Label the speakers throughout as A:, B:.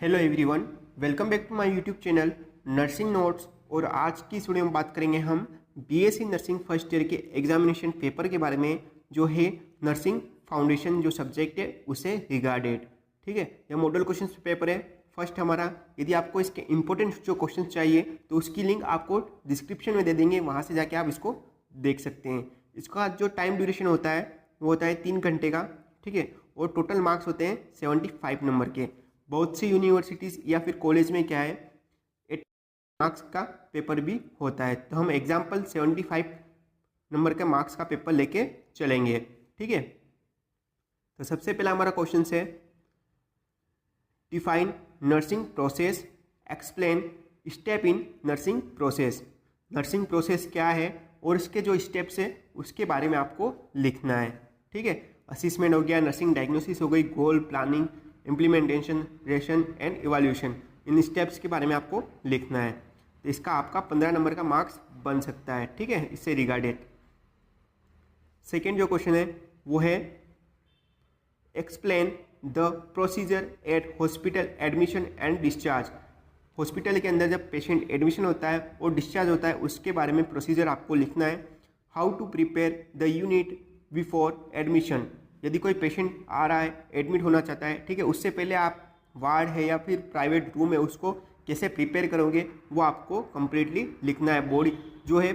A: Hello everyone, welcome back to my YouTube channel nursing notes. और आज की इस वीडियो में बात करेंगे हम बीएससी नर्सिंग फर्स्ट ईयर के एग्जामिनेशन पेपर के बारे में, जो है नर्सिंग फाउंडेशन जो सब्जेक्ट है उसे रिगार्डेड। ठीक है, यह मॉडल क्वेश्चन पेपर है फर्स्ट हमारा। यदि आपको इसके इंपॉर्टेंट जो क्वेश्चन चाहिए तो उसकी लिंक आपको डिस्क्रिप्शन में दे देंगे, वहाँ से जाके आप इसको देख सकते हैं। इसका जो टाइम ड्यूरेशन होता है वो होता है 3 घंटे का। ठीक है, और टोटल मार्क्स होते हैं 75 नंबर के। बहुत सी यूनिवर्सिटीज़ या फिर कॉलेज में क्या है 80 मार्क्स का पेपर भी होता है। तो हम एग्जाम्पल 75 नंबर का मार्क्स का पेपर लेके चलेंगे। ठीक है, तो सबसे पहला हमारा क्वेश्चन है define nursing process, explain step in nursing process. Nursing process क्या है और इसके जो स्टेप्स है उसके बारे में आपको लिखना है। ठीक है, असिसमेंट हो गया, नर्सिंग डायग्नोसिस हो गई, goal, planning, implementation, ration and evaluation, इन स्टेप्स के बारे में आपको लिखना है। तो इसका आपका 15 नंबर का मार्क्स बन सकता है। ठीक है, इससे रिगार्डेड। सेकेंड जो क्वेश्चन है वो है explain the procedure at hospital admission and discharge. Hospital के अंदर जब पेशेंट एडमिशन होता है और डिस्चार्ज होता है उसके बारे में प्रोसीजर आपको लिखना है। How to prepare the unit before admission. यदि कोई पेशेंट आ रहा है, एडमिट होना चाहता है, ठीक है, उससे पहले आप वार्ड है या फिर प्राइवेट रूम है उसको कैसे प्रिपेयर करोगे वो आपको कंप्लीटली लिखना है। बॉडी जो है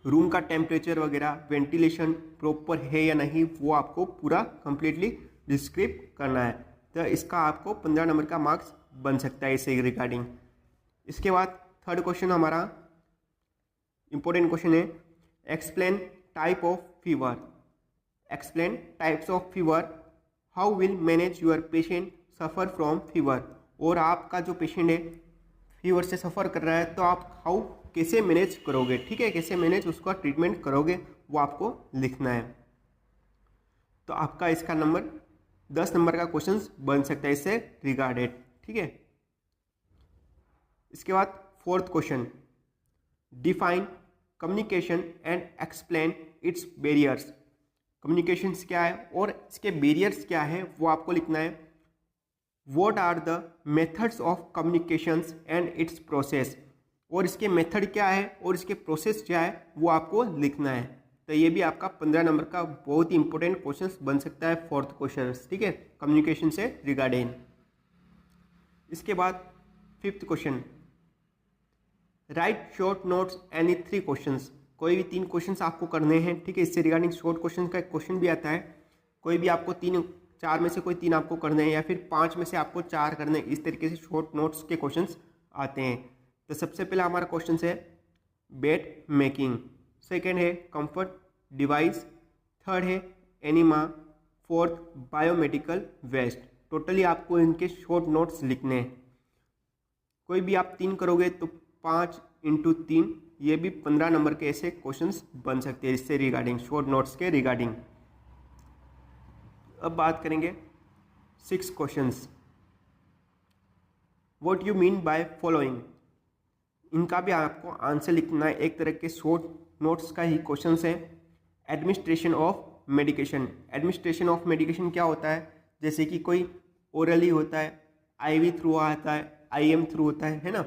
A: रूम का टेम्परेचर वगैरह, वेंटिलेशन प्रॉपर है या नहीं, वो आपको पूरा कंप्लीटली डिस्क्राइब करना है। तो इसका आपको 15 नंबर का मार्क्स बन सकता है इससे रिगार्डिंग। इसके बाद थर्ड क्वेश्चन हमारा इंपॉर्टेंट क्वेश्चन है explain type of fever. Explain types of fever, how will manage your patient suffer from fever. और आपका जो पेशेंट है फीवर से सफ़र कर रहा है तो आप हाउ कैसे मैनेज करोगे। ठीक है, कैसे मैनेज उसका ट्रीटमेंट करोगे वो आपको लिखना है। तो आपका इसका नंबर 10 नंबर का क्वेश्चन बन सकता है इससे रिगार्डेड। ठीक है, इसके बाद fourth question define communication and explain it's barriers. Communications क्या है और इसके बैरियर्स क्या है वो आपको लिखना है। What are the methods of communications and its process. और इसके मेथड क्या है और इसके प्रोसेस क्या है वो आपको लिखना है। तो ये भी आपका 15 नंबर का बहुत ही इंपॉर्टेंट क्वेश्चन बन सकता है, फोर्थ क्वेश्चन। ठीक है, कम्युनिकेशन से रिगार्डिंग। इसके बाद fifth question right short notes any 3 questions. कोई भी 3 क्वेश्चंस आपको करने हैं। ठीक है, इससे रिगार्डिंग शॉर्ट क्वेश्चन का एक क्वेश्चन भी आता है। कोई भी आपको 4 में से कोई 3 आपको करने हैं या फिर 5 में से आपको 4 करने हैं। इस तरीके से शॉर्ट नोट्स के क्वेश्चंस आते हैं। तो सबसे पहला हमारा क्वेश्चन है बेड मेकिंग, सेकेंड है कंफर्ट डिवाइस, थर्ड है enema, fourth biomedical waste. Totally आपको इनके शॉर्ट नोट्स लिखने हैं। कोई भी आप 3 करोगे तो 5 × 3 ये भी 15 नंबर के ऐसे क्वेश्चंस बन सकते हैं इससे रिगार्डिंग, शॉर्ट नोट्स के रिगार्डिंग। अब बात करेंगे 6 questions. What you mean by following. इनका भी आपको आंसर लिखना है। एक तरह के शॉर्ट नोट्स का ही क्वेश्चंस है। Administration of medication. Administration of medication क्या होता है, जैसे कि कोई ओरली होता है, आईवी थ्रू आता है, आईएम थ्रू होता है ना,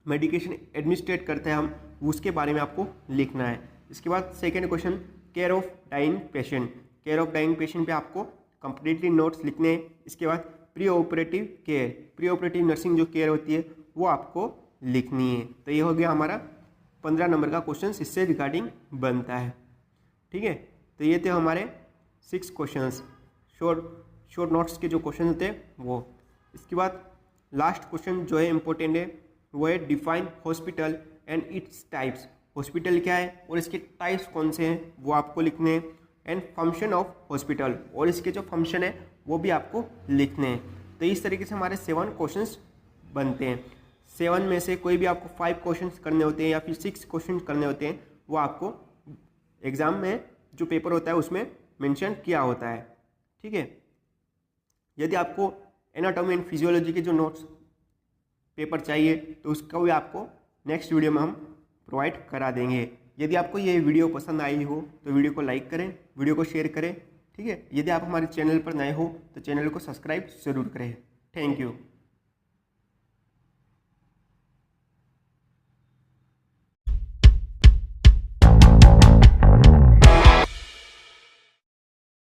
A: मेडिकेशन एडमिनिस्ट्रेट करते हैं हम, उसके बारे में आपको लिखना है। इसके बाद second question care of dying patient. Care of dying patient पे आपको कंप्लीटली नोट्स लिखने हैं। इसके बाद pre operative care, pre operative nursing जो केयर होती है वो आपको लिखनी है। तो ये हो गया हमारा 15 नंबर का क्वेश्चन इससे रिगार्डिंग बनता है। ठीक है, तो ये थे हमारे 6 क्वेश्चंस, शॉर्ट नोट्स के जो क्वेश्चन होते हैं वो। इसके बाद लास्ट क्वेश्चन जो है इम्पोर्टेंट है वो है define hospital and its types. Hospital क्या है और इसके टाइप्स कौन से हैं वो आपको लिखने हैं। एंड फंक्शन ऑफ हॉस्पिटल, और इसके जो फंक्शन है वो भी आपको लिखने हैं। तो इस तरीके से हमारे 7 क्वेश्चंस बनते हैं। 7 में से कोई भी आपको 5 क्वेश्चंस करने होते हैं या फिर 6 क्वेश्चन करने होते हैं, वो आपको एग्जाम में जो पेपर होता है उसमें मेंशन किया होता है। ठीक है, यदि आपको एनाटॉमी एंड फिजियोलॉजी के जो नोट्स पेपर चाहिए तो उसका भी आपको नेक्स्ट वीडियो में हम प्रोवाइड करा देंगे। यदि आपको ये वीडियो पसंद आई हो तो वीडियो को लाइक करें, वीडियो को शेयर करें। ठीक है, यदि आप हमारे चैनल पर नए हो तो चैनल को सब्सक्राइब जरूर करें। Thank you.